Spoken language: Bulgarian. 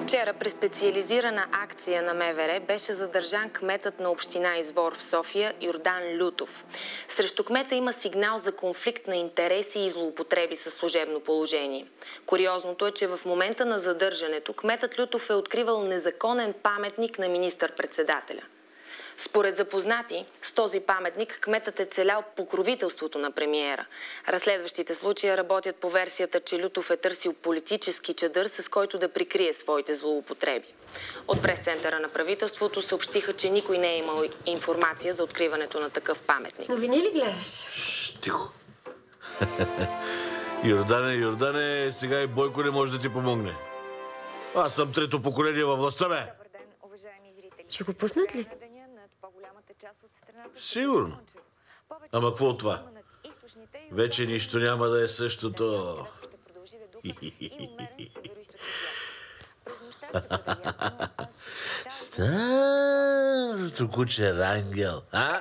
Вчера при специализирана акция на МВР беше задържан кметът на община Извор в София Йордан Лютов. Срещу кмета има сигнал за конфликт на интереси и злоупотреби със служебно положение. Куриозното е, че в момента на задържането кметът Лютов е откривал незаконен паметник на министър-председателя. Според запознати, с този паметник кметът е целял покровителството на премиера. Разследващите случаи работят по версията, че Лютов е търсил политически чадър, с който да прикрие своите злоупотреби. От прес-центъра на правителството съобщиха, че никой не е имал информация за откриването на такъв паметник. Новини ли гледаш? Тихо. Йордане, сега и Бойко не може да ти помогне. Аз съм трето поколение във властта, бе. Ще го пуснат ли? Сигурно. Ама какво от това? Вече нищо няма да е същото. Старото куче Рангел, а?